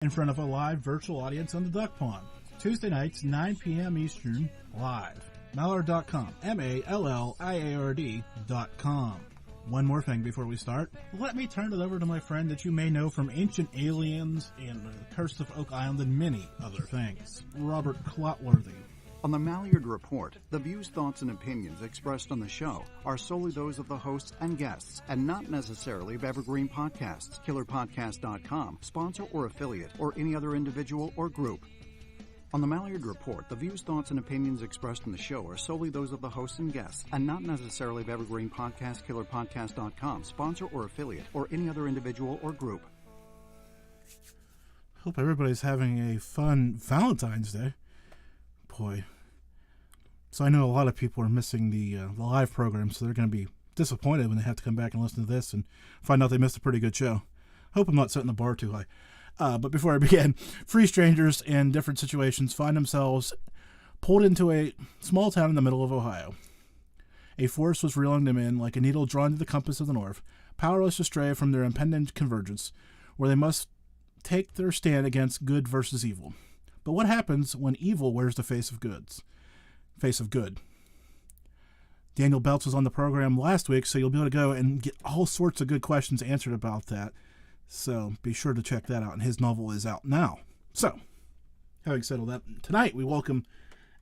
in front of a live virtual audience on the Duck Pond. Tuesday nights, 9 p.m. Eastern, live. Malliard.com. Malliard.com. One more thing before we start. Let me turn it over to my friend that you may know from Ancient Aliens and The Curse of Oak Island and many other things, Robert Clotworthy. On the Malliard Report, the views, thoughts, and opinions expressed on the show are solely those of the hosts and guests, and not necessarily of Evergreen Podcasts, KillerPodcast.com, sponsor or affiliate, or any other individual or group. On the Malliard Report, the views, thoughts, and opinions expressed in the show are solely those of the hosts and guests, and not necessarily of Evergreen Podcast, KillerPodcast.com, sponsor or affiliate, or any other individual or group. Hope everybody's having a fun Valentine's Day. Boy. So I know a lot of people are missing the live program, so they're going to be disappointed when they have to come back and listen to this and find out they missed a pretty good show. Hope I'm not setting the bar too high. But before I begin, free strangers in different situations find themselves pulled into a small town in the middle of Ohio. A force was reeling them in like a needle drawn to the compass of the north, powerless to stray from their impending convergence, where they must take their stand against good versus evil. But what happens when evil wears the face of good? Daniel Belts was on the program last week, so you'll be able to go and get all sorts of good questions answered about that. So be sure to check that out, and his novel is out now. So, having said all that, tonight we welcome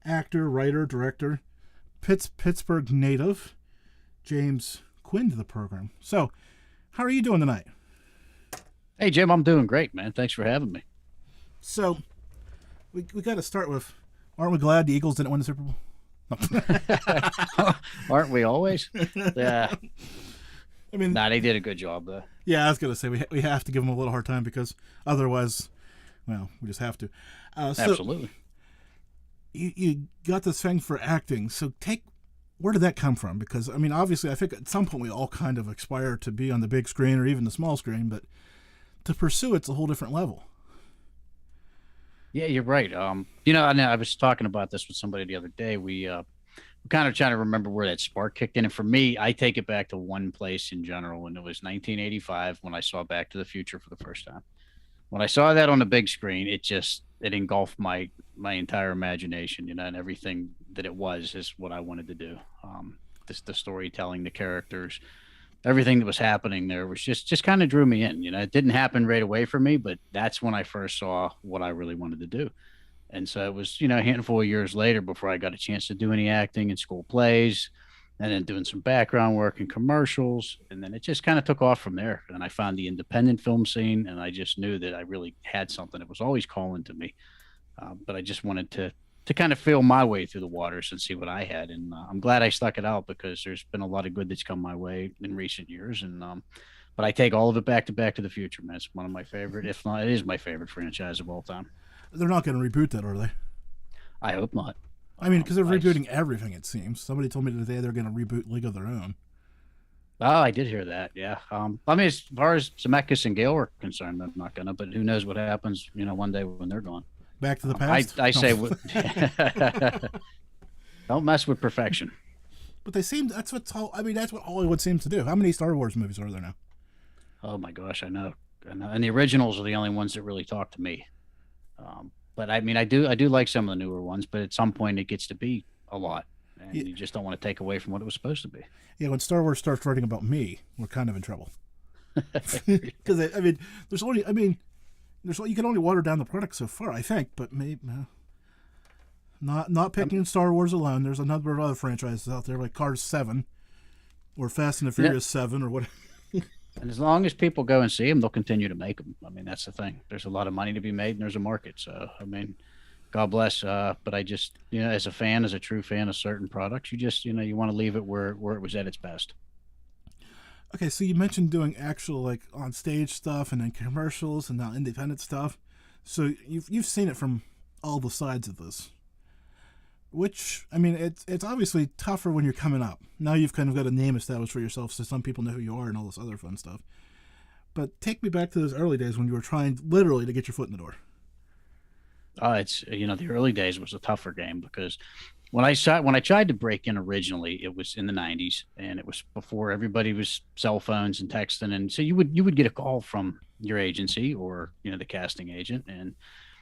actor, writer, director, Pittsburgh native, James Quinn to the program. So, how are you doing tonight? Hey, Jim, I'm doing great, man. Thanks for having me. So, we got to start with, aren't we glad the Eagles didn't win the Super Bowl? No. Aren't we always? Yeah. I mean, they did a good job, though. Yeah, I was going to say, we have to give them a little hard time because otherwise, well, we just have to. Absolutely. You got this thing for acting, so where did that come from? Because, I mean, obviously, I think at some point we all kind of aspire to be on the big screen or even the small screen, but to pursue it's a whole different level. Yeah, you're right. I was talking about this with somebody the other day. We kind of trying to remember where that spark kicked in. And for me, I take it back to one place in general, and it was 1985 when I saw Back to the Future for the first time. When I saw that on the big screen, it engulfed my entire imagination, and everything that it was is what I wanted to do. The storytelling, the characters, everything that was happening there was just kind of drew me in. It didn't happen right away for me, but that's when I first saw what I really wanted to do. And so it was, a handful of years later before I got a chance to do any acting in school plays, and then doing some background work in commercials. And then it just kind of took off from there. And I found the independent film scene, and I just knew that I really had something that was always calling to me. But I just wanted to kind of feel my way through the waters and see what I had. And I'm glad I stuck it out, because there's been a lot of good that's come my way in recent years. And but I take all of it Back to the Future, man. It's one of my favorite, if not, it is my favorite franchise of all time. They're not going to reboot that, are they? I hope not. I mean, because they're rebooting everything, it seems. Somebody told me today they're going to reboot League of Their Own. Oh, I did hear that, yeah. I mean, as far as Zemeckis and Gale are concerned, I'm not going to, but who knows what happens, one day when they're gone. Back to the past? I say, don't mess with perfection. But they seem, that's what Hollywood seems to do. How many Star Wars movies are there now? Oh my gosh, I know. And the originals are the only ones that really talk to me. But I mean, I do like some of the newer ones, but at some point it gets to be a lot, and you just don't want to take away from what it was supposed to be. Yeah, when Star Wars starts writing about me, we're kind of in trouble. Because you can only water down the product so far, I think. But maybe not picking Star Wars alone. There's a number of other franchises out there like Cars 7 or Fast and the Furious 7 or whatever. And as long as people go and see them, they'll continue to make them. I mean, that's the thing. There's a lot of money to be made, and there's a market. So, I mean, God bless. But I just, as a true fan of certain products, you just, you want to leave it where it was at its best. Okay, so you mentioned doing actual, like, on stage stuff and then commercials and now independent stuff. So you've seen it from all the sides of this. Which, I mean, it's obviously tougher when you're coming up. Now you've kind of got a name established for yourself, so some people know who you are and all this other fun stuff. But take me back to those early days when you were trying literally to get your foot in the door. It's, the early days was a tougher game because When I tried to break in originally, it was in the '90s, and it was before everybody was cell phones and texting, and so you would get a call from your agency or the casting agent, and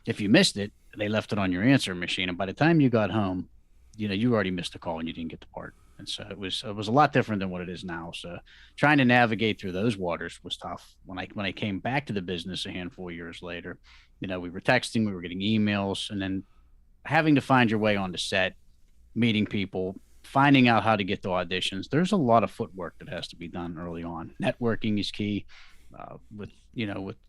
if you missed it, they left it on your answering machine, and by the time you got home, you already missed the call and you didn't get the part, and so it was a lot different than what it is now. So trying to navigate through those waters was tough. When I came back to the business a handful of years later, we were texting, we were getting emails, and then having to find your way onto set, meeting people, finding out how to get to auditions. There's a lot of footwork that has to be done early on. Networking is key. With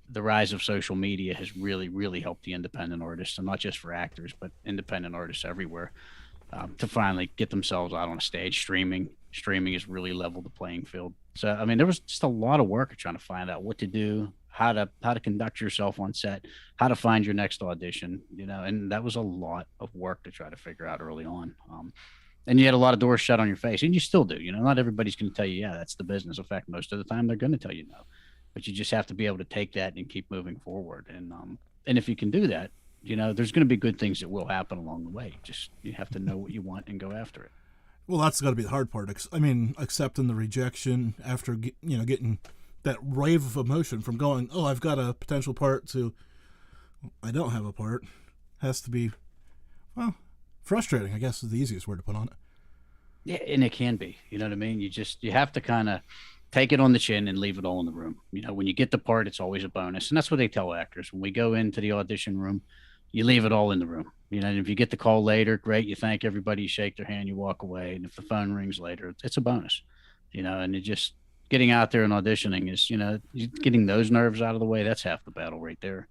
the rise of social media has really, really helped the independent artists, and not just for actors, but independent artists everywhere, to finally get themselves out on a stage. Streaming has really leveled the playing field. So, I mean, there was just a lot of work trying to find out what to do, how to conduct yourself on set, how to find your next audition, and that was a lot of work to try to figure out early on. And you had a lot of doors shut on your face, and you still do. Not everybody's going to tell you, yeah, that's the business. In fact, most of the time they're going to tell you no, but you just have to be able to take that and keep moving forward. And if you can do that, there's going to be good things that will happen along the way. Just you have to know what you want and go after it. Well, that's got to be the hard part. I mean, accepting the rejection after getting that wave of emotion from going, oh, I've got a potential part, to I don't have a part, has to be, well, frustrating, I guess is the easiest word to put on it. Yeah, and it can be. You know what I mean? You have to kind of take it on the chin and leave it all in the room. When you get the part, it's always a bonus. And that's what they tell actors. When we go into the audition room, you leave it all in the room. And if you get the call later, great. You thank everybody, you shake their hand, you walk away. And if the phone rings later, it's a bonus. And it just getting out there and auditioning is, getting those nerves out of the way. That's half the battle right there.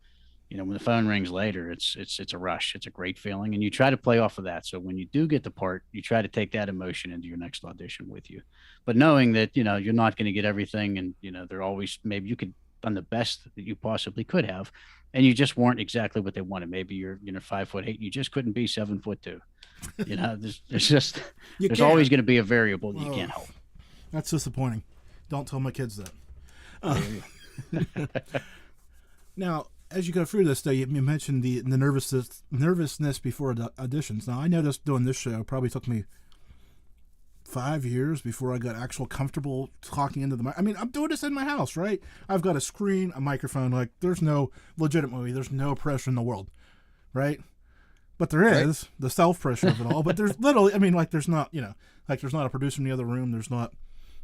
When the phone rings later, it's a rush. It's a great feeling. And you try to play off of that. So when you do get the part, you try to take that emotion into your next audition with you. But knowing that, you're not going to get everything. And, they're always, maybe you could done the best that you possibly could have, and you just weren't exactly what they wanted. Maybe you're 5'8", you just couldn't be 7'2". There's always going to be a variable that you can't help. That's disappointing. Don't tell my kids that. Now, as you go through this, you mentioned the nervousness before the auditions. Now, I noticed doing this show probably took me 5 years before I got actual comfortable talking into the mic. I mean, I'm doing this in my house, right? I've got a screen, a microphone. Like, there's no pressure in the world, right? But there is the self-pressure of it all. But there's literally, I mean, like, there's not, there's not a producer in the other room. There's not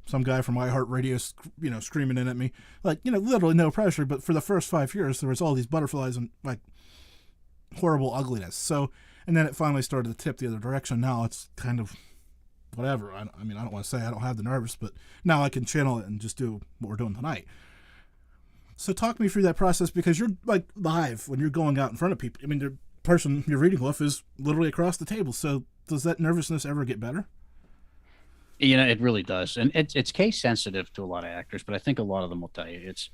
some guy from iHeartRadio, screaming in at me. Like, literally no pressure. But for the first 5 years, there was all these butterflies and, like, horrible ugliness. So, and then it finally started to tip the other direction. Now it's kind of whatever. I don't want to say I don't have the nerves, but now I can channel it and just do what we're doing tonight. So talk me through that process, because you're, like, live when you're going out in front of people. I mean, the person you're reading with is literally across the table. So does that nervousness ever get better? It really does. And it's case sensitive to a lot of actors, but I think a lot of them will tell you it's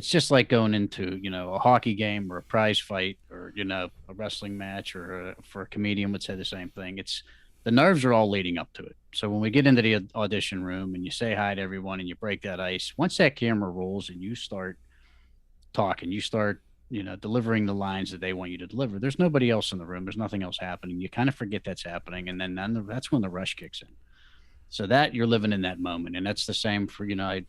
just like going into, a hockey game or a prize fight or, a wrestling match, or for a comedian would say the same thing. The nerves are all leading up to it. So when we get into the audition room and you say hi to everyone and you break that ice, once that camera rolls and you start talking, you start, delivering the lines that they want you to deliver, there's nobody else in the room. There's nothing else happening. You kind of forget that's happening. And then that's when the rush kicks in. So that you're living in that moment. And that's the same for, I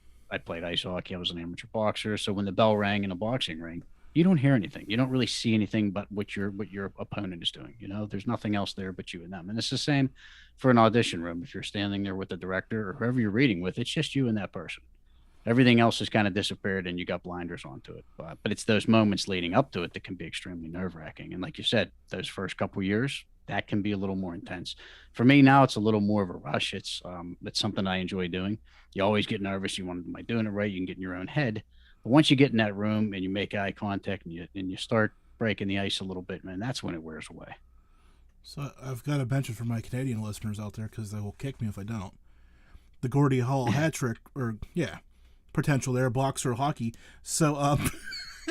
played ice hockey. I was an amateur boxer. So when the bell rang in a boxing ring, you don't hear anything. You don't really see anything but what your opponent is doing. There's nothing else there but you and them. And it's the same for an audition room. If you're standing there with the director or whoever you're reading with, it's just you and that person. Everything else has kind of disappeared and you got blinders onto it. But it's those moments leading up to it that can be extremely nerve-wracking. And like you said, those first couple of years, that can be a little more intense. For me now, it's a little more of a rush. It's something I enjoy doing. You always get nervous. You want, am I doing it right? You can get in your own head. But once you get in that room and you make eye contact and you start breaking the ice a little bit, man, that's when it wears away. So I've got to mention for my Canadian listeners out there, because they will kick me if I don't, the Gordie Hall hat trick, or potential there, boxer, hockey. So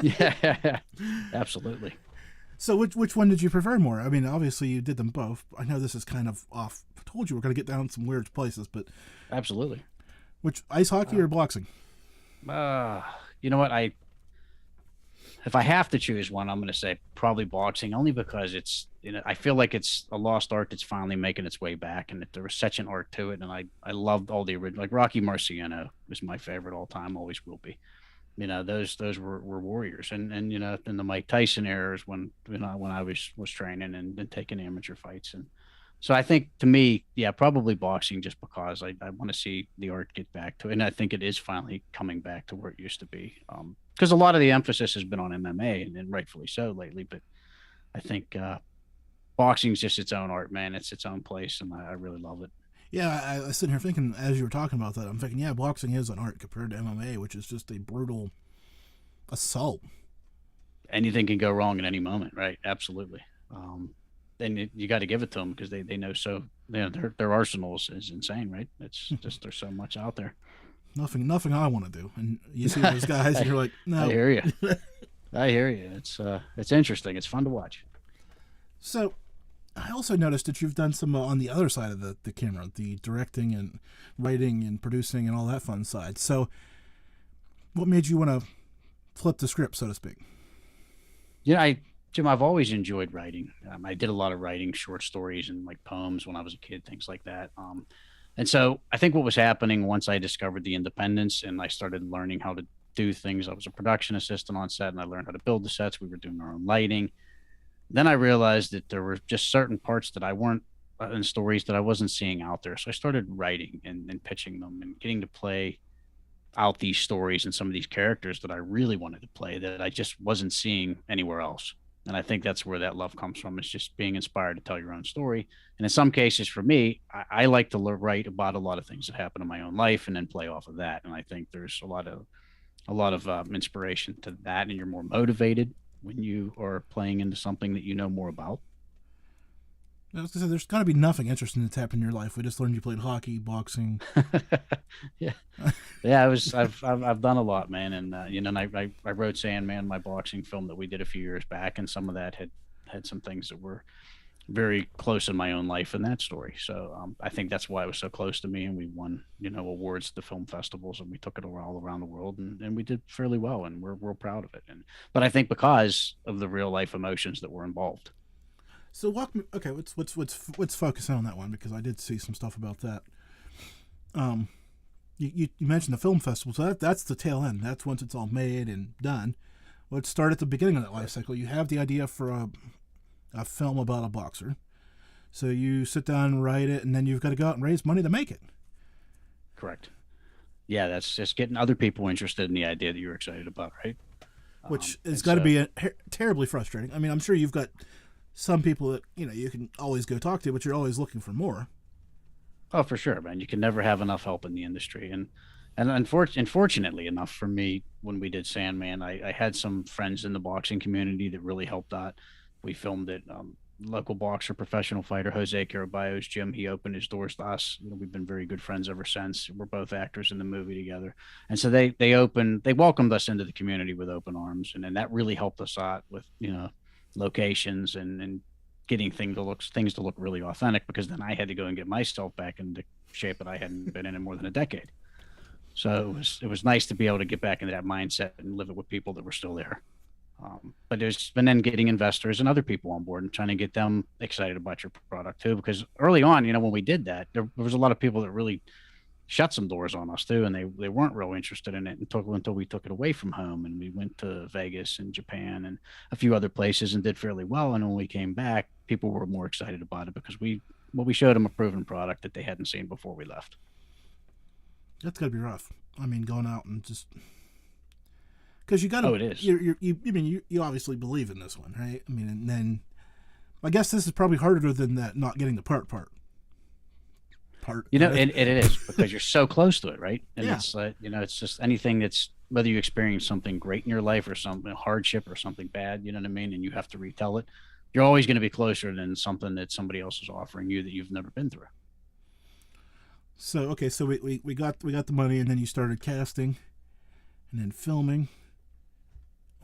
yeah, absolutely. So which one did you prefer more? I mean, obviously you did them both. I know this is kind of off. I told you we're going to get down some weird places, but absolutely. Which, ice hockey or boxing? You know what? if I have to choose one, I'm going to say probably boxing, only because it's, I feel like it's a lost art that's finally making its way back, and that there was such an art to it. And I loved all the original, like Rocky Marciano was my favorite all time, always will be. Those were warriors, and in the Mike Tyson eras when when I was training and taking amateur fights. And so I think, to me, yeah, probably boxing, just because I want to see the art get back to it. And I think it is finally coming back to where it used to be. Because a lot of the emphasis has been on MMA, and rightfully so lately. But I think boxing is just its own art, man. It's its own place, and I really love it. Yeah, I was sitting here thinking, as you were talking about that, I'm thinking, yeah, boxing is an art compared to MMA, which is just a brutal assault. Anything can go wrong at any moment, right? Absolutely. And you got to give it to them, because they know, so their arsenal is insane, right? It's just, there's so much out there. Nothing I want to do. And you see those guys, and you're like, no. I hear you. I hear you. It's interesting. It's fun to watch. So, I also noticed that you've done some on the other side of the camera, the directing and writing and producing and all that fun side. So, what made you want to flip the script, so to speak? Jim, I've always enjoyed writing. I did a lot of writing, short stories and like poems when I was a kid, things like that. And so I think what was happening once I discovered the independence and I started learning how to do things, I was a production assistant on set, and I learned how to build the sets. We were doing our own lighting. Then I realized that there were just certain parts that I weren't in stories that I wasn't seeing out there. So I started writing and pitching them and getting to play out these stories and some of these characters that I really wanted to play that I just wasn't seeing anywhere else. And I think that's where that love comes from. It's just being inspired to tell your own story. And in some cases, for me, I like to write about a lot of things that happen in my own life and then play off of that. And I think there's a lot of inspiration to that, and you're more motivated when you are playing into something that you know more about. I was gonna say, there's got to be nothing interesting that's happened in your life. We just learned you played hockey, boxing. Yeah, I've done a lot, man, and and I wrote Sandman, my boxing film that we did a few years back, and some of that had some things that were very close in my own life in that story. So I think that's why it was so close to me, and we won awards at the film festivals, and we took it all around the world, and we did fairly well, and we're proud of it. But I think because of the real life emotions that were involved. So walk me. Okay, let's focus in on that one, because I did see some stuff about that. You mentioned the film festival, so that's the tail end. That's once it's all made and done. Let's start at the beginning of that life cycle. You have the idea for a film about a boxer, so you sit down and write it, and then you've got to go out and raise money to make it. Correct. Yeah, that's just getting other people interested in the idea that you're excited about, right? Which has got to be terribly frustrating. I mean, I'm sure you've got some people that you can always go talk to, but you're always looking for more. Oh, for sure, man. You can never have enough help in the industry. And unfortunately enough for me, when we did Sandman, I had some friends in the boxing community that really helped out. We filmed it. Local boxer, professional fighter, Jose Caraballo's gym, he opened his doors to us. We've been very good friends ever since. We're both actors in the movie together. And so they welcomed us into the community with open arms. And then that really helped us out with, locations and getting things to look really authentic, because then I had to go and get myself back into shape that I hadn't been in more than a decade. So it was nice to be able to get back into that mindset and live it with people that were still there. But there's been then getting investors and other people on board and trying to get them excited about your product too, because early on, when we did that, there was a lot of people that really shut some doors on us too, and they weren't real interested in it until we took it away from home, and we went to Vegas and Japan and a few other places and did fairly well. And when we came back, people were more excited about it because we showed them a proven product that they hadn't seen before we left. That's got to be rough. I mean, going out and just because you got to. Oh, it is. You obviously believe in this one, right? I mean, and then I guess this is probably harder than that not getting the part. It is, because you're so close to it, right? And yeah. It's like, it's just anything that's, whether you experience something great in your life or something hardship or something bad, you know what I mean? And you have to retell it. You're always going to be closer than something that somebody else is offering you that you've never been through. So, okay. So we got the money, and then you started casting and then filming.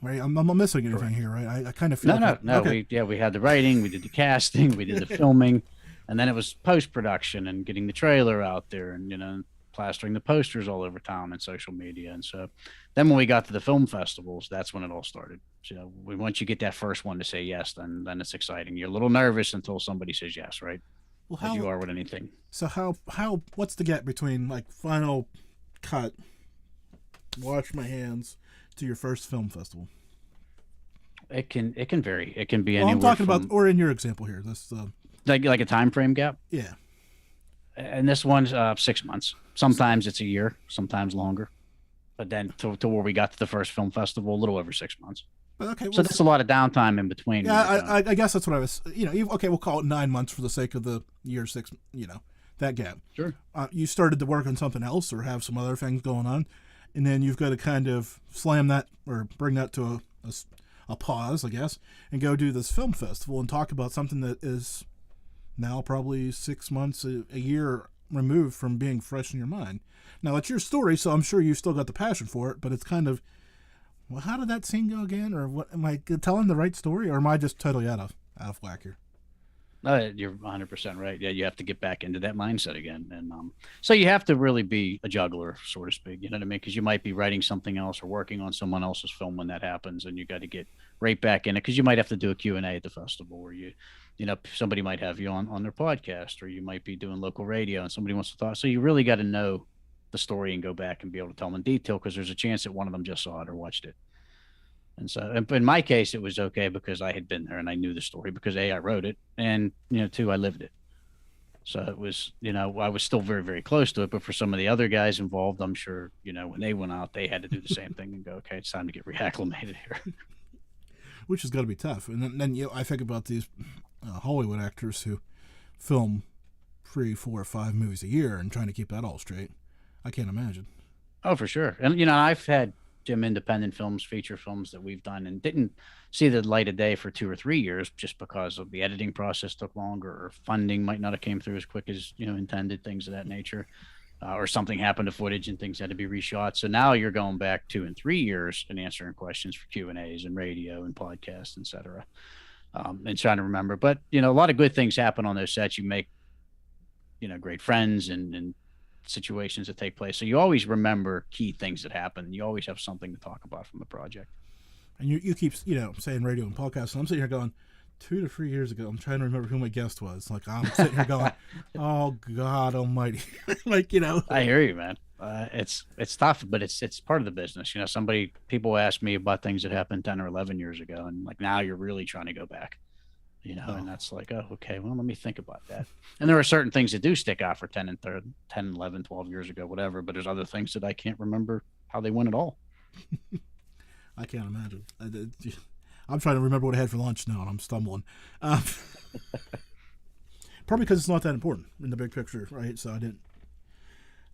Right. I'm not missing anything here, right? I kind of feel no. Okay. We had the writing, we did the casting, we did the filming. And then it was post-production and getting the trailer out there and, plastering the posters all over town and social media. And so then when we got to the film festivals, that's when it all started. So once you get that first one to say yes, then it's exciting. You're a little nervous until somebody says yes, right? Well, as you are with anything. So how what's the gap between like final cut, wash my hands, to your first film festival? It can vary. It can be anywhere. I'm talking about, or in your example here, this like a time frame gap. Yeah. And this one's 6 months. Sometimes it's a year, sometimes longer. But then to where we got to the first film festival, a little over 6 months. Okay, well, so that's a lot of downtime in between. Yeah, I guess that's what I was. Okay, we'll call it 9 months for the sake of the year 6. That gap. Sure. You started to work on something else or have some other things going on, and then you've got to kind of slam that or bring that to a pause, I guess, and go do this film festival and talk about something that is now probably 6 months, a year removed from being fresh in your mind. Now, it's your story, so I'm sure you've still got the passion for it, but it's kind of, well, how did that scene go again? Or what, am I telling the right story, or am I just totally out of whack here? You're 100% right. Yeah, you have to get back into that mindset again. And so you have to really be a juggler, so to speak, you know what I mean? Because you might be writing something else or working on someone else's film when that happens, and you got to get right back in it, because you might have to do a Q&A at the festival where somebody might have you on their podcast, or you might be doing local radio and somebody wants to talk. So you really got to know the story and go back and be able to tell them in detail, because there's a chance that one of them just saw it or watched it. And so in my case, it was okay because I had been there and I knew the story, because A, I wrote it, and, 2, I lived it. So it was, I was still very, very close to it. But for some of the other guys involved, I'm sure, when they went out, they had to do the same thing and go, okay, it's time to get reacclimated here. Which has got to be tough. And then I think about these Hollywood actors who film 3, 4, 5 movies a year and trying to keep that all straight. I can't imagine. Oh, for sure. And, I've had some independent films, feature films that we've done and didn't see the light of day for 2 or 3 years, just because of the editing process took longer, or funding might not have came through as quick as, intended, things of that nature, or something happened to footage and things had to be reshot. So now you're going back 2 and 3 years and answering questions for Q&As and radio and podcasts, et cetera, and trying to remember. But, a lot of good things happen on those sets. You make, great friends and situations that take place. So you always remember key things that happen. You always have something to talk about from the project. And you keep, saying radio and podcasts, and I'm sitting here going, 2 to 3 years ago, I'm trying to remember who my guest was. Like, I'm sitting here going, oh, God almighty. I hear you, man. It's tough, but it's part of the business. People ask me about things that happened 10 or 11 years ago, and like, now you're really trying to go back. And that's like, oh, okay, well, let me think about that. And there are certain things that do stick out for 10, 11, 12 years ago, whatever, but there's other things that I can't remember how they went at all. I can't imagine. I'm trying to remember what I had for lunch now, and I'm stumbling. Probably because it's not that important in the big picture, right? So I didn't.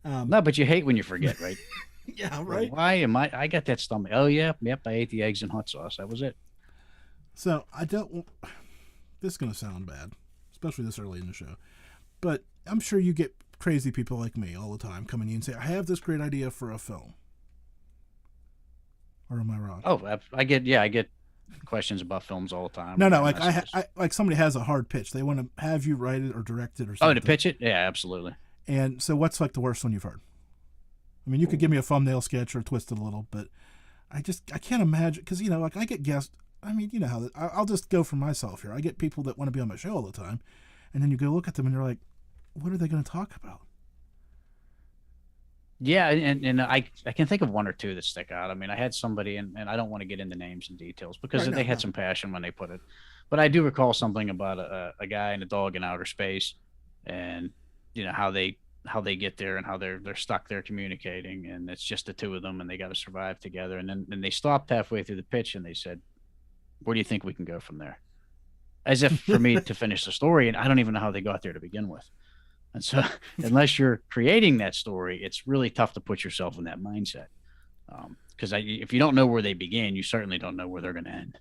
No, but you hate when you forget, right? Yeah, right. Why am I got that stomach. Oh, yeah, yep, I ate the eggs and hot sauce. That was it. So I don't... This is going to sound bad, especially this early in the show, but I'm sure you get crazy people like me all the time coming in and say, I have this great idea for a film. Or am I wrong? Oh, I get questions about films all the time. No, like like somebody has a hard pitch. They want to have you write it or direct it or something. Oh, to pitch it? Yeah, absolutely. And so what's like the worst one you've heard? I mean, you could give me a thumbnail sketch or twist it a little, but I can't imagine, because, like I get guests. I mean, you know how I'll just go for myself here. I get people that want to be on my show all the time, and then you go look at them and you're like, what are they going to talk about? Yeah, and I can think of 1 or 2 that stick out. I mean, I had somebody, and I don't want to get into names and details because they had some passion when they put it, but I do recall something about a guy and a dog in outer space, and how they get there and how they're stuck there communicating, and it's just the 2 of them and they got to survive together. And then they stopped halfway through the pitch and they said, where do you think we can go from there? As if for me to finish the story, and I don't even know how they got there to begin with. And so unless you're creating that story, it's really tough to put yourself in that mindset. Because if you don't know where they begin, you certainly don't know where they're going to end.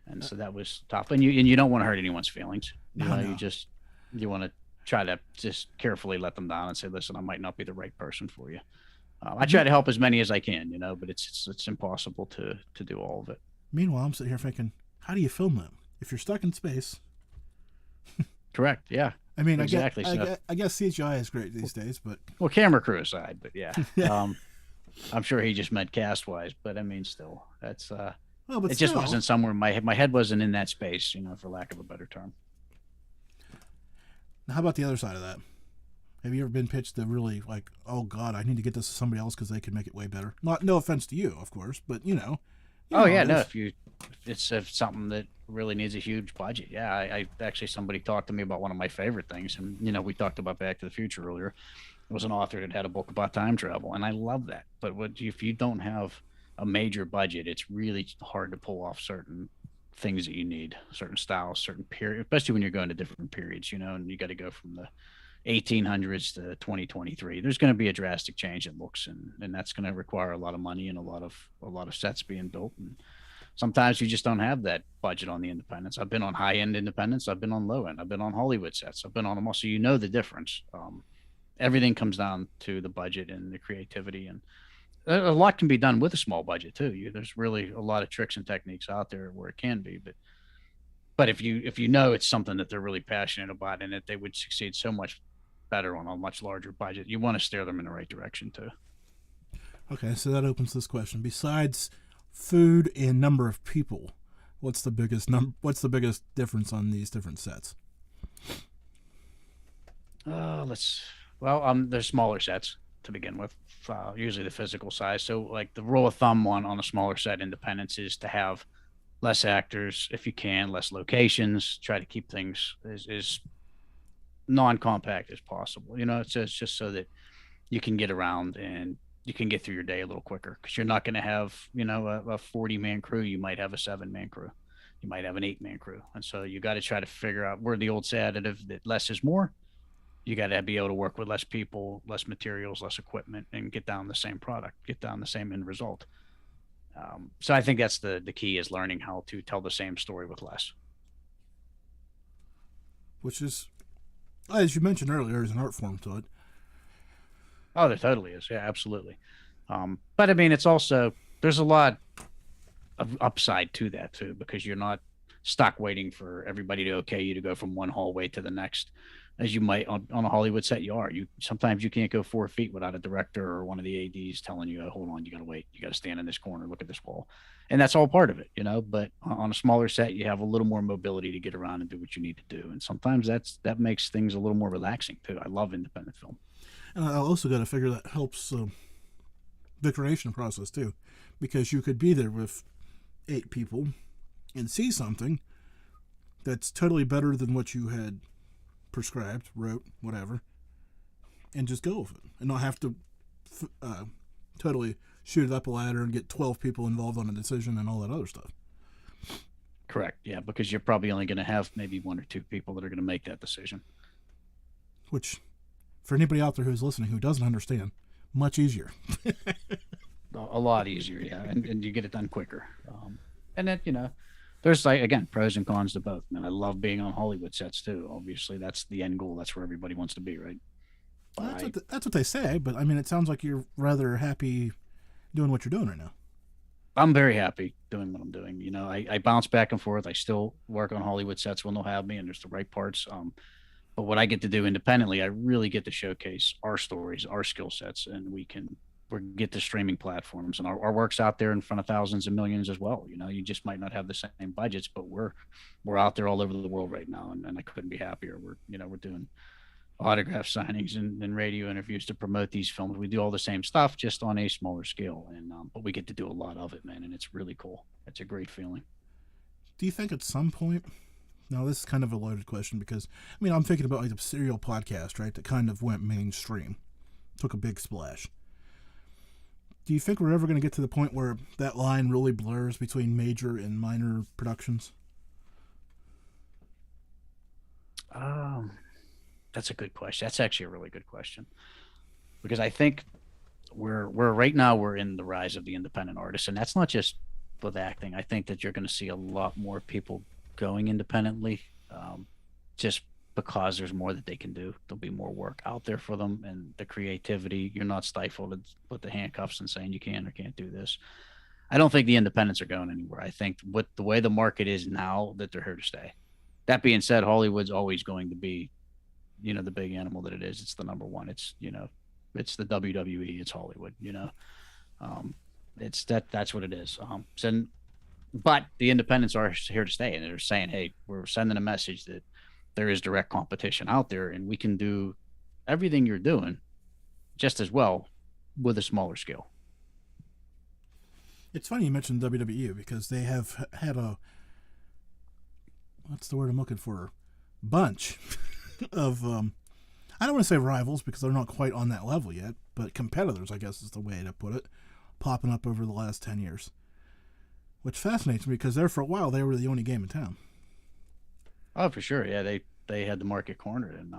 And so that was tough. And you don't want to hurt anyone's feelings. You want to try to just carefully let them down and say, listen, I might not be the right person for you. I try to help as many as I can, but it's impossible to do all of it. Meanwhile, I'm sitting here thinking, how do you film them? If you're stuck in space. Correct. Yeah. I mean, Exactly. I guess CGI is great these days, but Well, camera crew aside, but yeah. I'm sure he just meant cast wise, but I mean, still, that's well, but it still, just wasn't somewhere my head wasn't in that space, for lack of a better term. Now, how about the other side of that? Have you ever been pitched to really like, oh God, I need to get this to somebody else because they can make it way better? No offense to you, of course, but you know Oh yeah, no. If it's something that really needs a huge budget, yeah. I actually somebody talked to me about one of my favorite things, and we talked about Back to the Future earlier. It was an author that had a book about time travel, and I love that. But if you don't have a major budget, it's really hard to pull off certain things that you need, certain styles, certain period, especially when you're going to different periods, and you got to go from the 1800s to 2023. There's going to be a drastic change in looks, and that's going to require a lot of money and a lot of sets being built. And sometimes you just don't have that budget on the independents. I've been on high end independents. I've been on low end. I've been on Hollywood sets. I've been on them all. So the difference. Everything comes down to the budget and the creativity, and a lot can be done with a small budget too. There's really a lot of tricks and techniques out there where it can be, but if you know it's something that they're really passionate about and that they would succeed so much better on a much larger budget, you want to steer them in the right direction too. Okay, so that opens this question. Besides food and number of people, what's the biggest difference on these different sets? There's smaller sets to begin with, usually the physical size. So like the rule of thumb on a smaller set independence is to have less actors if you can, less locations, try to keep things as non-compact as possible. It's just so that you can get around and you can get through your day a little quicker, because you're not going to have, a 40-man crew. You might have a 7-man crew. You might have an 8-man crew. And so you got to try to figure out where the old additive that less is more. You got to be able to work with less people, less materials, less equipment, and get down the same product, get down the same end result. So I think that's the key, is learning how to tell the same story with less. Which is, as you mentioned earlier, there's an art form to it. Oh, there totally is. Yeah, absolutely. But I mean, it's also, there's a lot of upside to that too, because you're not stuck waiting for everybody to okay you to go from one hallway to the next, as you might on a Hollywood set. Sometimes you can't go 4 feet without a director or one of the ADs telling you, oh, hold on, you got to wait. You got to stand in this corner, look at this wall. And that's all part of it, but on a smaller set, you have a little more mobility to get around and do what you need to do. And sometimes that makes things a little more relaxing too. I love independent film. And I also got to figure that helps the creation process too, because you could be there with 8 people and see something that's totally better than what you had prescribed, wrote, whatever, and just go with it, and not have to totally shoot it up a ladder and get 12 people involved on a decision and all that other stuff. Correct. Yeah, because you're probably only going to have maybe 1 or 2 people that are going to make that decision. Which, for anybody out there who's listening who doesn't understand, much easier. A lot easier, yeah, and you get it done quicker. And then, there's again, pros and cons to both. And I love being on Hollywood sets too. Obviously, that's the end goal. That's where everybody wants to be, right? Well, that's what they say, but I mean, it sounds like you're rather happy doing what you're doing right now. I'm very happy doing what I'm doing. I bounce back and forth. I still work on Hollywood sets when they'll have me, and there's the right parts. But what I get to do independently, I really get to showcase our stories, our skill sets, and we get to streaming platforms, and our work's out there in front of thousands and millions as well. You just might not have the same budgets, but we're out there all over the world right now, and I couldn't be happier. We're doing autograph signings and radio interviews to promote these films. We do all the same stuff, just on a smaller scale, and but we get to do a lot of it, man, and it's really cool. It's a great feeling. Do you think at some point, now this is kind of a loaded question, because I mean, I'm thinking about like the Serial podcast, right, that kind of went mainstream, took a big splash. Do you think we're ever going to get to the point where that line really blurs between major and minor productions? That's a good question. That's actually a really good question, because I think we're right now we're in the rise of the independent artist, and that's not just with acting. I think that you're going to see a lot more people going independently, just because there's more that they can do. There'll be more work out there for them, and the creativity. You're not stifled with the handcuffs and saying you can or can't do this. I don't think the independents are going anywhere. I think with the way the market is now, that they're here to stay. That being said, Hollywood's always going to be the big animal that it is. It's the number one. It's, it's the WWE. It's Hollywood. That's what it is. But the independents are here to stay, and they're saying, hey, we're sending a message that there is direct competition out there, and we can do everything you're doing just as well with a smaller scale. It's funny you mentioned WWE because they have had what's the word I'm looking for? Bunch of, I don't want to say rivals because they're not quite on that level yet, but competitors, I guess is the way to put it, popping up over the last 10 years. Which fascinates me because there for a while they were the only game in town. Oh, for sure. Yeah, they had the market cornered, and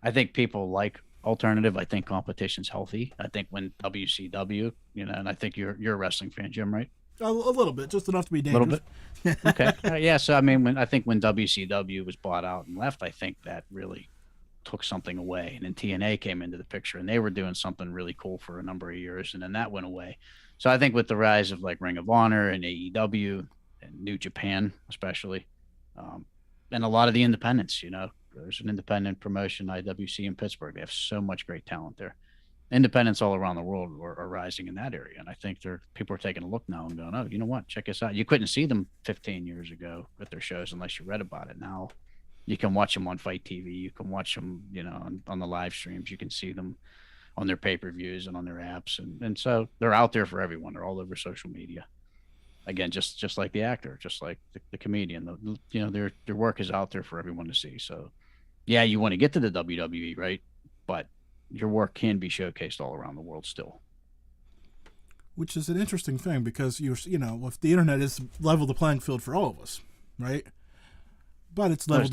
I think people like alternative. I think competition's healthy. I think when WCW, and I think you're a wrestling fan, Jim, right? A little bit, just enough to be dangerous. A little bit. Okay. Yeah. So I mean, when WCW was bought out and left, I think that really took something away, and then TNA came into the picture, and they were doing something really cool for a number of years, and then that went away. So I think with the rise of like Ring of Honor and AEW and New Japan, especially, and a lot of the independents, there's an independent promotion, IWC in Pittsburgh. They have so much great talent there. Independents all around the world are rising in that area. And I think people are taking a look now and going, oh, you know what? Check us out. You couldn't see them 15 years ago at their shows unless you read about it. Now you can watch them on Fight TV. You can watch them, on the live streams. You can see them on their pay-per-views and on their apps. And so they're out there for everyone. They're all over social media. Again, just like the actor, just like the comedian, their work is out there for everyone to see. So yeah, you want to get to the WWE, right? But your work can be showcased all around the world still. Which is an interesting thing because if the internet is level the playing field for all of us, right? But it's level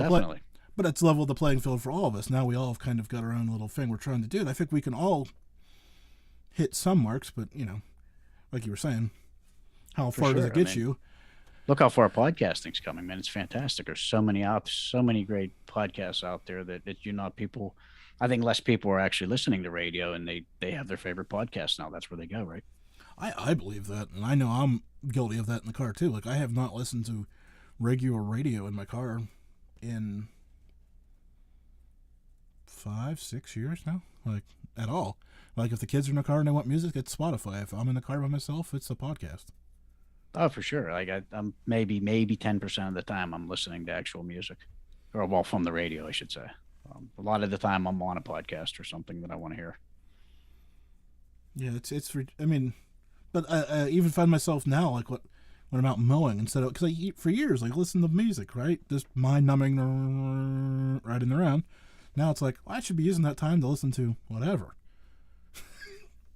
the playing field for all of us. Now we all have kind of got our own little thing we're trying to do. And I think we can all hit some marks, but like you were saying, how far does it get you? Look how far podcasting's coming, man. It's fantastic. There's so many great podcasts out there that people. I think less people are actually listening to radio, and they have their favorite podcasts now. That's where they go, right? I believe that, and I know I'm guilty of that in the car too. Like I have not listened to regular radio in my car in 5-6 years now, like at all. Like if the kids are in the car and they want music, it's Spotify. If I'm in the car by myself, it's a podcast. Oh, for sure. Like I'm maybe 10% of the time I'm listening to actual music, or from the radio, I should say. A lot of the time I'm on a podcast or something that I want to hear. Yeah, but I even find myself now like when I'm out mowing instead of because for years like listen to music, right? Just mind numbing, riding around. Now it's like I should be using that time to listen to whatever.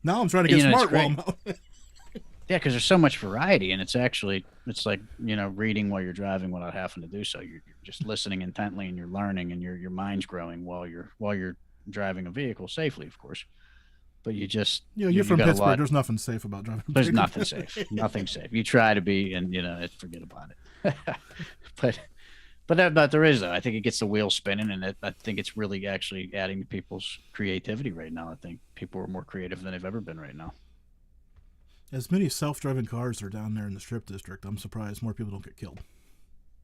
Now I'm trying to get smart while I'm mowing. Yeah, because there's so much variety, and it's like reading while you're driving without having to do so. You're just listening intently, and you're learning, and your mind's growing while you're driving a vehicle safely, of course. But you're from Pittsburgh. There's nothing safe about driving. There's nothing safe. Nothing safe. You try to be, and forget about it. but there is though. I think it gets the wheels spinning, and I think it's really actually adding to people's creativity right now. I think people are more creative than they've ever been right now. As many self-driving cars are down there in the Strip District, I'm surprised more people don't get killed.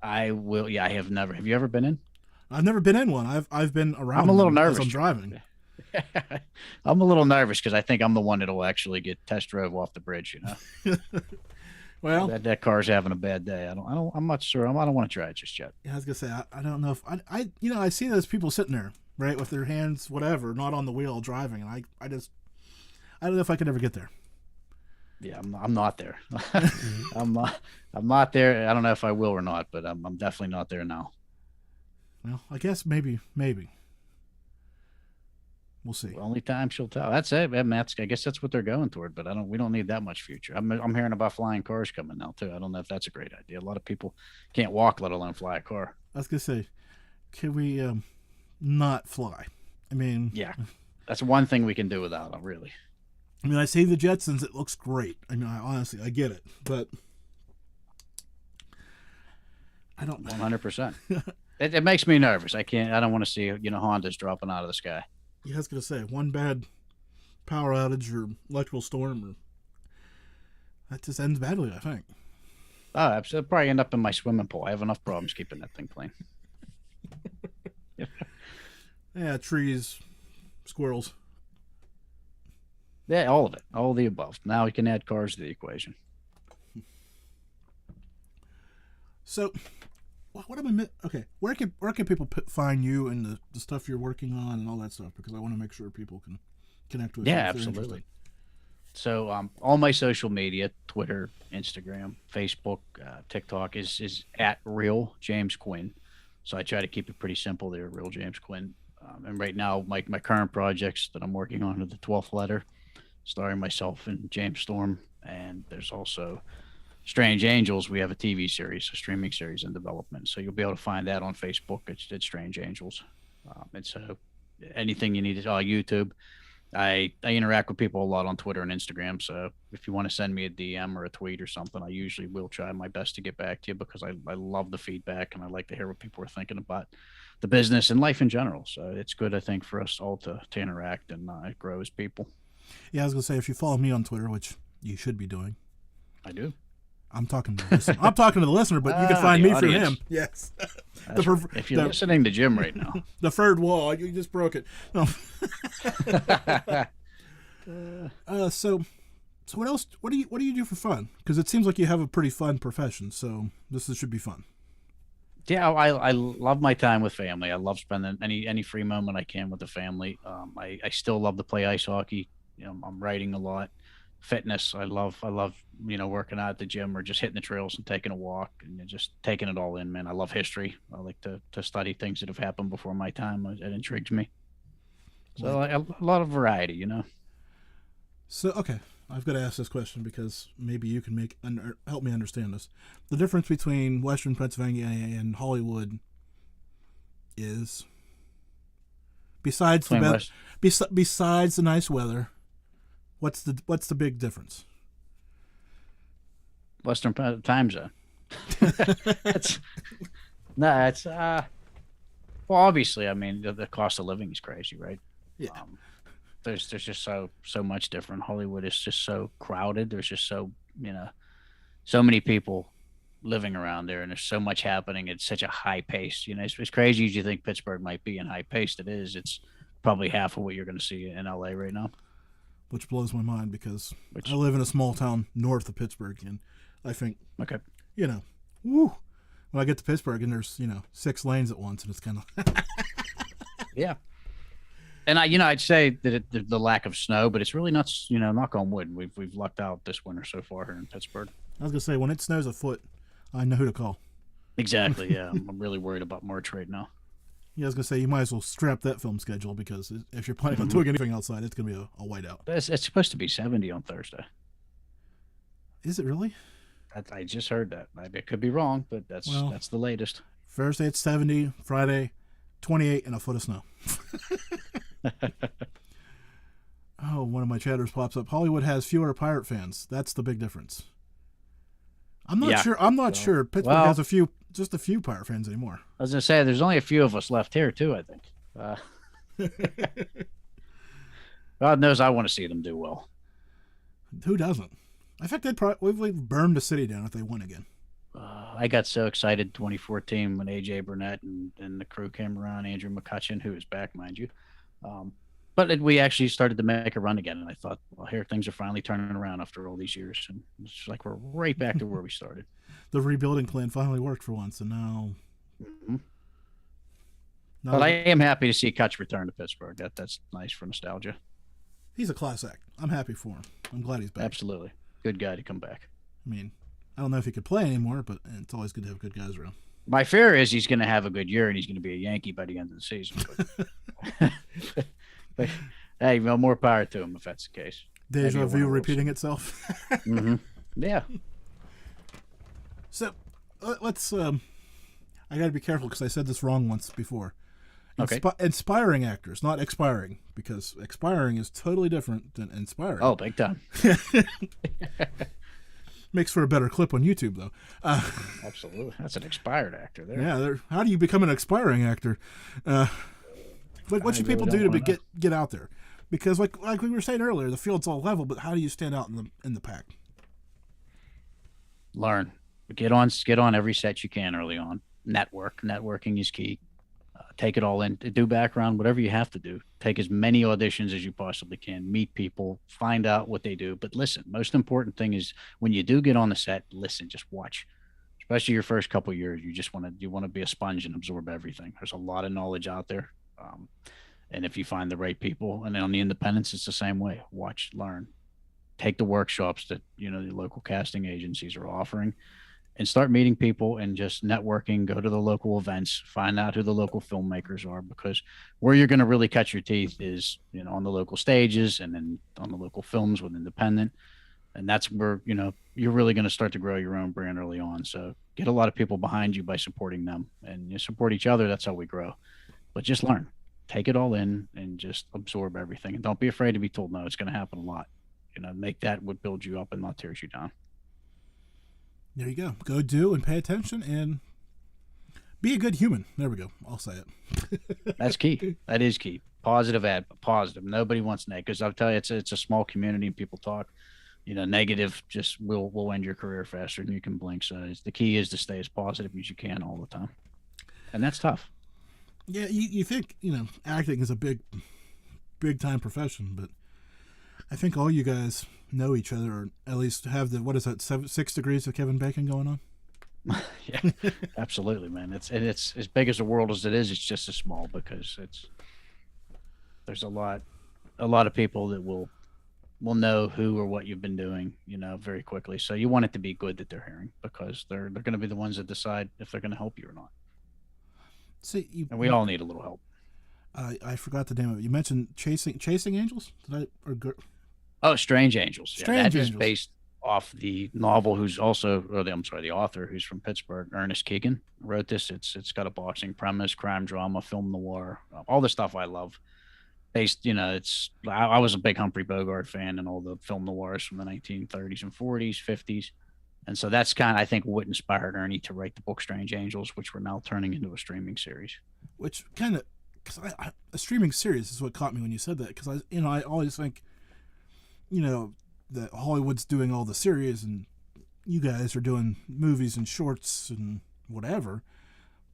I will. Yeah, I have never. Have you ever been in? I've never been in one. I've been around. I'm a little nervous. As I'm driving. I'm a little nervous because I think I'm the one that'll actually get test drove off the bridge. Well, that car's having a bad day. I'm not sure. I don't want to try it just yet. Yeah, I was gonna say I don't know if I see those people sitting there right with their hands whatever not on the wheel driving, and I don't know if I could ever get there. Yeah, I'm not there. I'm not there. I don't know if I will or not, but I'm definitely not there now. Well, I guess maybe. We'll see. Well, only time she'll tell. That's it. I guess that's what they're going toward, but we don't need that much future. I'm hearing about flying cars coming now too. I don't know if that's a great idea. A lot of people can't walk, let alone fly a car. I was gonna say, can we not fly? I mean, yeah, that's one thing we can do without them, really. I mean, I see the Jetsons. It looks great. I mean, honestly, I get it, but I don't. 100%. It makes me nervous. I don't want to see Hondas dropping out of the sky. Yeah, I was gonna say one bad power outage or electrical storm, or that just ends badly. I think. Oh, I'll probably end up in my swimming pool. I have enough problems keeping that thing clean. Yeah, trees, squirrels. Yeah, all of it, all of the above. Now we can add cars to the equation. So, what am I? Okay, where can people find you and the stuff you're working on and all that stuff? Because I want to make sure people can connect with you. Yeah, If they're absolutely. interested. So all my social media, Twitter, Instagram, Facebook, TikTok is at Real James Quinn. So I try to keep it pretty simple there, Real James Quinn. And right now, my current projects that I'm working on are the 12th Letter, starring myself and James Storm. And there's also Strange Angels. We have a TV series, a streaming series in development. So you'll be able to find that on Facebook. It's Strange Angels. And so anything you need is YouTube. I interact with people a lot on Twitter and Instagram. So if you want to send me a DM or a tweet or something, I usually will try my best to get back to you because I love the feedback and I like to hear what people are thinking about the business and life in general. So it's good, I think, for us all to interact and grow as people. Yeah, I was gonna say if you follow me on Twitter, which you should be doing. I do. I'm talking to the listener. I'm talking to the listener, but you can find me through him. Yes. If you're listening to Jim right now, the third wall, you just broke it. No. So what else? What do you do for fun? Because it seems like you have a pretty fun profession. So this should be fun. Yeah, I love my time with family. I love spending any free moment I can with the family. I still love to play ice hockey. I'm writing a lot. Fitness. I love working out at the gym or just hitting the trails and taking a walk and just taking it all in, man. I love history. I like to study things that have happened before my time. It intrigues me. So a lot of variety, So okay, I've got to ask this question because maybe you can help me understand this. The difference between Western Pennsylvania and Hollywood is besides besides the nice weather. What's the big difference? Western time zone. It's well, obviously, I mean, the cost of living is crazy, right? Yeah. There's just so much different. Hollywood is just so crowded. There's just so many people living around there, and there's so much happening. It's such a high pace. It's crazy as you think Pittsburgh might be in high paced. It is. It's probably half of what you're going to see in LA right now. Which blows my mind because I live in a small town north of Pittsburgh, and I think, okay, woo, when I get to Pittsburgh and there's 6 lanes at once, and it's kind of yeah. And I'd say that the lack of snow, but it's really not, knock on wood. We've lucked out this winter so far here in Pittsburgh. I was gonna say when it snows a foot, I know who to call. Exactly. Yeah, I'm really worried about March right now. Yeah, I was gonna say you might as well scrap that film schedule because if you're planning on doing anything outside, it's gonna be a whiteout. It's supposed to be 70 on Thursday. Is it really? I just heard that. I could be wrong, but that's the latest. Thursday it's 70, Friday 28, and a foot of snow. Oh, one of my chatters pops up. Hollywood has fewer pirate fans. That's the big difference. I'm not sure. I'm not sure Pittsburgh has just a few pirate fans anymore. I was gonna say there's only a few of us left here too. I think. God knows I want to see them do well. Who doesn't? I think they'd probably burn the city down if they won again. I got so excited 2014 when AJ Burnett and the crew came around. Andrew McCutcheon, who is back, mind you. But we actually started to make a run again, and I thought, well, here things are finally turning around after all these years, and it's like we're right back to where we started. The rebuilding plan finally worked for once, and now. Mm-hmm. But I am happy to see Kutch return to Pittsburgh. That's nice for nostalgia. He's a class act. I'm happy for him. I'm glad he's back. Absolutely, good guy to come back. I mean, I don't know if he could play anymore, but it's always good to have good guys around. My fear is he's going to have a good year and he's going to be a Yankee by the end of the season. But hey, well, more power to him if that's the case. Deja vu repeating itself. Mm-hmm. Yeah. So let's. I got to be careful because I said this wrong once before. Okay. Inspiring actors, not expiring, because expiring is totally different than inspiring. Oh, big time. Makes for a better clip on YouTube, though. Absolutely. That's an expired actor there. Yeah. How do you become an expiring actor? What should people do to get out there? Because like we were saying earlier, the field's all level, but how do you stand out in the pack? Learn. Get on every set you can early on. Networking is key. take it all in, do background, whatever you have to do. Take as many auditions as you possibly can, meet people, find out what they do. But listen, most important thing is when you do get on the set, listen, just watch. Especially your first couple of years, you want to be a sponge and absorb everything. There's a lot of knowledge out there, and if you find the right people, and then on the independents, it's the same way. Watch, learn, take the workshops that the local casting agencies are offering, and start meeting people and just networking. Go to the local events, find out who the local filmmakers are, because where you're going to really cut your teeth is on the local stages and then on the local films with independent. And that's where, you're really going to start to grow your own brand early on. So get a lot of people behind you by supporting them, and you support each other. That's how we grow. But just learn, take it all in, and just absorb everything. And don't be afraid to be told no. It's going to happen a lot. Make that what builds you up and not tears you down. There you go. Go do and pay attention and be a good human. There we go. I'll say it. That's key. That is key. Positive positive. Nobody wants negative, because I'll tell you, it's a small community and people talk. Negative just will end your career faster than you can blink. So the key is to stay as positive as you can all the time. And that's tough. Yeah, you think, acting is a big time profession, but I think all you guys know each other, or at least have the, 6 degrees of Kevin Bacon going on? Yeah, absolutely, man. It's as big as the world as it is. It's just as small, because there's a lot of people that will know who or what you've been doing, very quickly. So you want it to be good that they're hearing, because they're going to be the ones that decide if they're going to help you or not. See, and we all need a little help. I forgot the name of it. You mentioned Chasing Angels? Strange Angels. Strange That Angels. is based off the novel, the author, who's from Pittsburgh, Ernest Keegan, wrote this. It's got a boxing premise, crime drama, film noir, all the stuff I love. Based, I was a big Humphrey Bogart fan and all the film noirs from the 1930s and 40s, 50s. And so that's I think what inspired Ernie to write the book Strange Angels, which we're now turning into a streaming series. Which because a streaming series is what caught me when you said that, because I always think, that Hollywood's doing all the series and you guys are doing movies and shorts and whatever,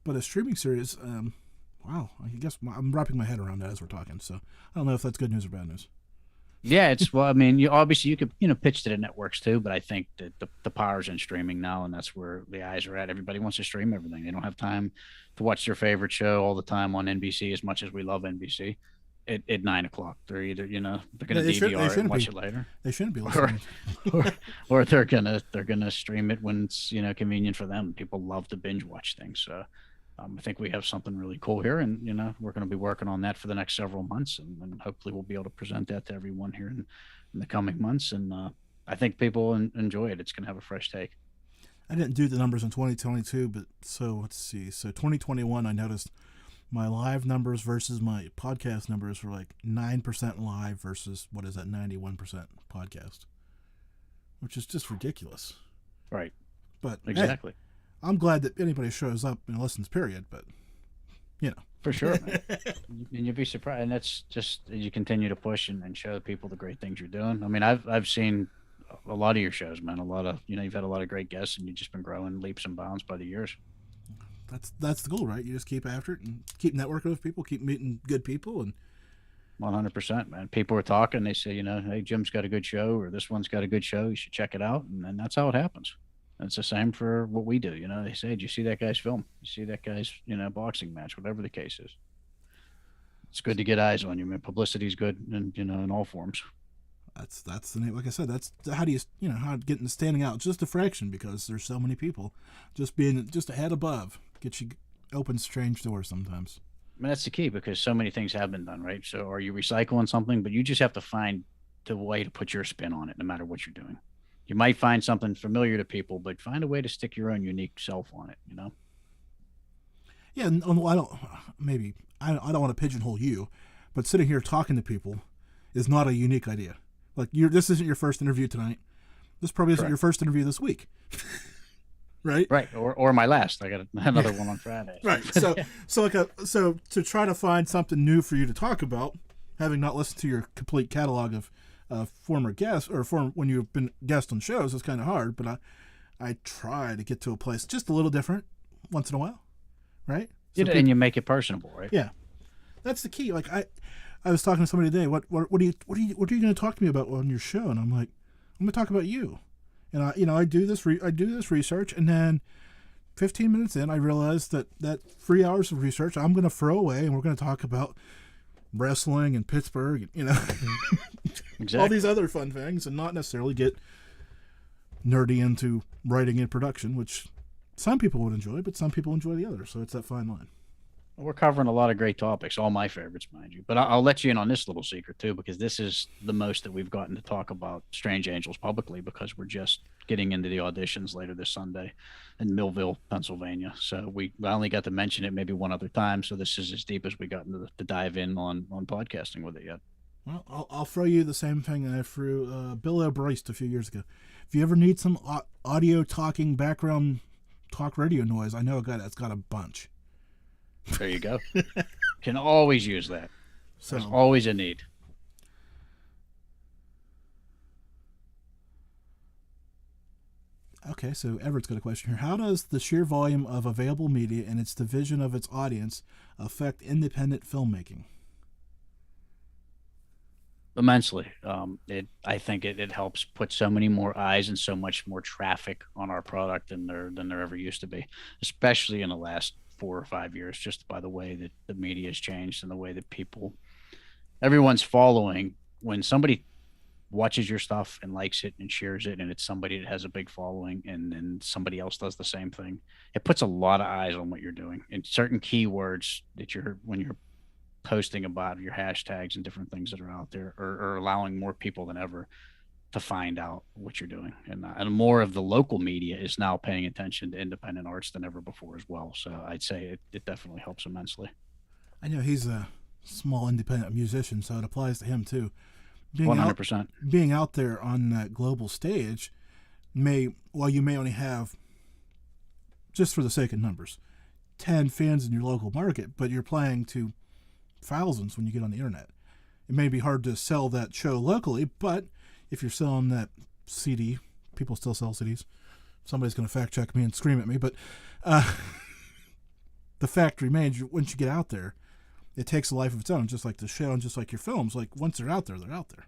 but a streaming series, wow, I guess I'm wrapping my head around that as we're talking, so I don't know if that's good news or bad news. Yeah, you could pitch to the networks too, but I think that the power's in streaming now, and that's where the eyes are at. Everybody wants to stream everything. They don't have time to watch their favorite show all the time on NBC, as much as we love NBC. At 9:00, they're either they're going to DVR it and watch it later. They shouldn't be listening. or they're gonna stream it when it's convenient for them. People love to binge watch things, so I think we have something really cool here, and we're going to be working on that for the next several months, and hopefully we'll be able to present that to everyone here in the coming months. And I think people enjoy it. It's going to have a fresh take. I didn't do the numbers in 2022, but so let's see. So 2021, I noticed my live numbers versus my podcast numbers were like 9% live versus 91% podcast, which is just ridiculous. Right. But exactly. Hey, I'm glad that anybody shows up and listens, period. But, For sure. Man. And you'd be surprised. And that's just, you continue to push and show people the great things you're doing. I mean, I've seen a lot of your shows, man. A lot of, you've had a lot of great guests, and you've just been growing leaps and bounds by the years. That's the goal, right? You just keep after it and keep networking with people, keep meeting good people. And 100%, man. People are talking. They say, hey, Jim's got a good show, or this one's got a good show. You should check it out. And then that's how it happens. And it's the same for what we do. They say, did you see that guy's film? You see that guy's, boxing match, whatever the case is. It's good to get eyes on you, man. Publicity is good, and in all forms. That's the name. Like I said, that's how do you how getting standing out just a fraction, because there's so many people. Just being just a head above gets you open strange doors sometimes. I mean, that's the key, because so many things have been done, right? So are you recycling something, but you just have to find the way to put your spin on it, no matter what you're doing. You might find something familiar to people, but find a way to stick your own unique self on it, Yeah, I don't want to pigeonhole you, but sitting here talking to people is not a unique idea. Like, this isn't your first interview tonight. This probably isn't your first interview this week. Right? Right. Or my last. I got another one on Friday. Right. So to try to find something new for you to talk about, having not listened to your complete catalog of former guests, or when you've been guest on shows, is kind of hard, but I try to get to a place just a little different once in a while, right? So and you make it personable, right? Yeah, that's the key. Like I was talking to somebody today. What are you going to talk to me about on your show? And I'm like, I'm going to talk about you. And I do this research, and then 15 minutes in, I realized that 3 hours of research I'm going to throw away, and we're going to talk about wrestling and Pittsburgh, Exactly. all these other fun things, and not necessarily get nerdy into writing and production, which some people would enjoy, but some people enjoy the other. So it's that fine line. We're covering a lot of great topics, all my favorites, mind you. But I'll let you in on this little secret, too, because this is the most that we've gotten to talk about Strange Angels publicly, because we're just getting into the auditions later this Sunday in Millville, Pennsylvania. So I only got to mention it maybe one other time. So this is as deep as we got into to dive in on podcasting with it yet. Well, I'll throw you the same thing that I threw Bill O'Briest a few years ago. If you ever need some audio talking background talk radio noise, I know a guy that's got a bunch. There you go. Can always use that. So, there's always a need. Okay, so Everett's got a question here. How does the sheer volume of available media and its division of its audience affect independent filmmaking? Immensely. I think it helps put so many more eyes and so much more traffic on our product than there ever used to be, especially in the last 4 or 5 years, just by the way that the media has changed and the way that everyone's following. When somebody watches your stuff and likes it and shares it, and it's somebody that has a big following, and then somebody else does the same thing, it puts a lot of eyes on what you're doing, and certain keywords that when you're posting about your hashtags and different things that are out there are allowing more people than ever to find out what you're doing. And more of the local media is now paying attention to independent arts than ever before as well. So I'd say it definitely helps immensely. I know he's a small independent musician, so it applies to him too. 100%. Being out there on that global stage you may only have, just for the sake of numbers, 10 fans in your local market, but you're playing to thousands when you get on the internet. It may be hard to sell that show locally, but if you're selling that CD, people still sell CDs. Somebody's going to fact check me and scream at me, but the fact remains, once you get out there, it takes a life of its own, just like the show and just like your films. Like, once they're out there, they're out there.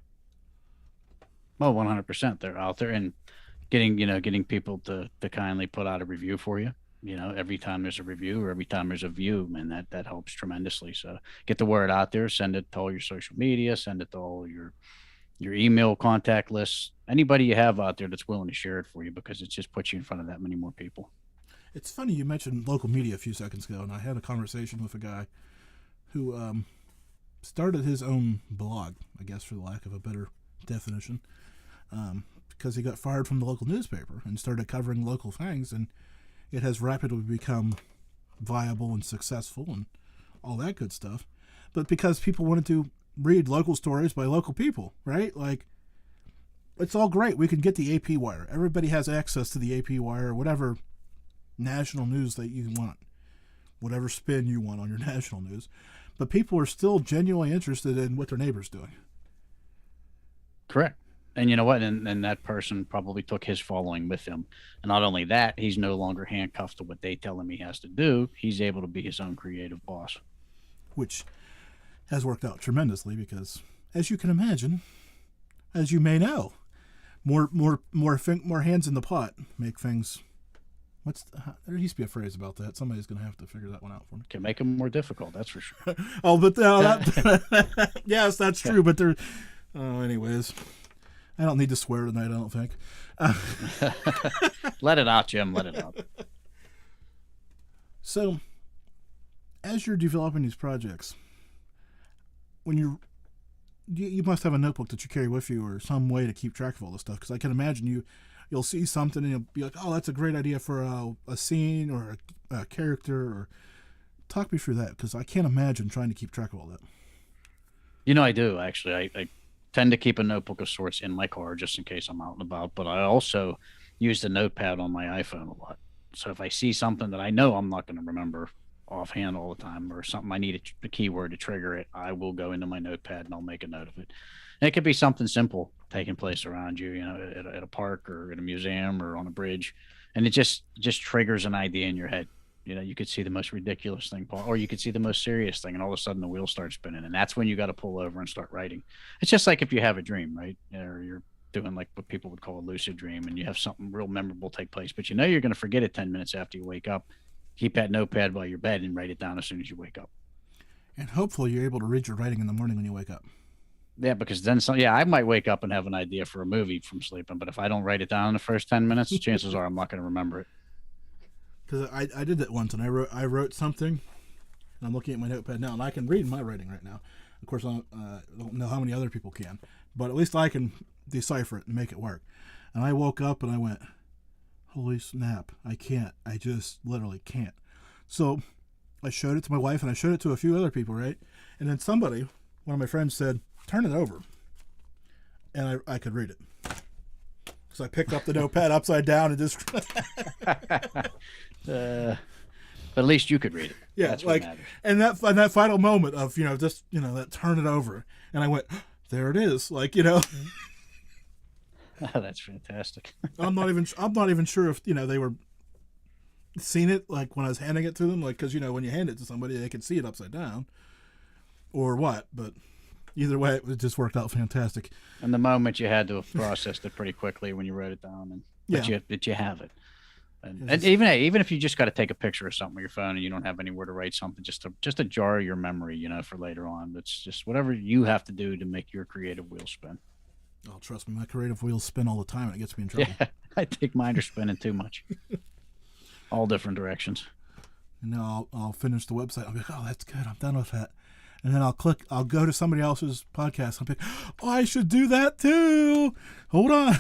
Well, 100%, they're out there, and getting people to kindly put out a review for you. Every time there's a review or every time there's a view, man, that helps tremendously. So get the word out there, send it to all your social media, send it to all your email contact lists, anybody you have out there that's willing to share it for you, because it just puts you in front of that many more people. It's funny you mentioned local media a few seconds ago, and I had a conversation with a guy who started his own blog, I guess, for the lack of a better definition, because he got fired from the local newspaper and started covering local things, and it has rapidly become viable and successful and all that good stuff. But because people wanted to read local stories by local people, right? Like, it's all great. We can get the AP wire. Everybody has access to the AP wire, or whatever national news that you want, whatever spin you want on your national news. But people are still genuinely interested in what their neighbor's doing. Correct. And you know what? And that person probably took his following with him. And not only that, he's no longer handcuffed to what they tell him he has to do. He's able to be his own creative boss. Which has worked out tremendously because, as you can imagine, as you may know, more hands in the pot make things. There used to be a phrase about that. Somebody's going to have to figure that one out for me. Can make them more difficult, that's for sure. Oh, but yes, that's true. But anyways, I don't need to swear tonight, I don't think. Let it out, Jim. Let it out. So, as you're developing these projects, when you must have a notebook that you carry with you, or some way to keep track of all this stuff. Because I can imagine you'll see something and you'll be like, "Oh, that's a great idea for a scene or a character." Or talk me through that, because I can't imagine trying to keep track of all that. I do actually. I tend to keep a notebook of sorts in my car just in case I'm out and about. But I also use the notepad on my iPhone a lot. So if I see something that I know I'm not going to remember offhand all the time, or something I need a keyword to trigger it, I will go into my notepad and I'll make a note of it. And it could be something simple taking place around you, at a park or at a museum or on a bridge, and it just triggers an idea in your head. You know, you could see the most ridiculous thing, or you could see the most serious thing, and all of a sudden the wheel starts spinning, and that's when you got to pull over and start writing. It's just like if you have a dream, right? Or you're doing like what people would call a lucid dream, and you have something real memorable take place, but you know you're going to forget it 10 minutes after you wake up. Keep that notepad by your bed and write it down as soon as you wake up. And hopefully you're able to read your writing in the morning when you wake up. Yeah, because then I might wake up and have an idea for a movie from sleeping, but if I don't write it down in the first 10 minutes, chances are I'm not going to remember it. Because I did that once, and I wrote something, and I'm looking at my notepad now, and I can read my writing right now. Of course, I don't know how many other people can, but at least I can decipher it and make it work. And I woke up and I went, holy snap, I can't. I just literally can't. So I showed it to my wife, and I showed it to a few other people, right? And then somebody, one of my friends, said, turn it over. And I could read it. So I picked up the notepad upside down and just... but at least you could read it. Yeah, that's like, what matters. And that final moment of, just, that turn it over. And I went, there it is. Like, Oh, that's fantastic. I'm not even sure if, they were seen it, like, when I was handing it to them. Like, because, when you hand it to somebody, they can see it upside down. Or what, but... Either way, it just worked out fantastic. And the moment you had to have processed it pretty quickly when you wrote it down, and but you have it. And even if you just got to take a picture of something with your phone and you don't have anywhere to write something, just to jar your memory, for later on. It's just whatever you have to do to make your creative wheel spin. Oh, trust me, my creative wheels spin all the time, and it gets me in trouble. Yeah, I think mine are spinning too much. All different directions. And now I'll finish the website. I'll be like, oh, that's good. I'm done with that. And then I'll go to somebody else's podcast. I'll be like, oh, I should do that too. Hold on.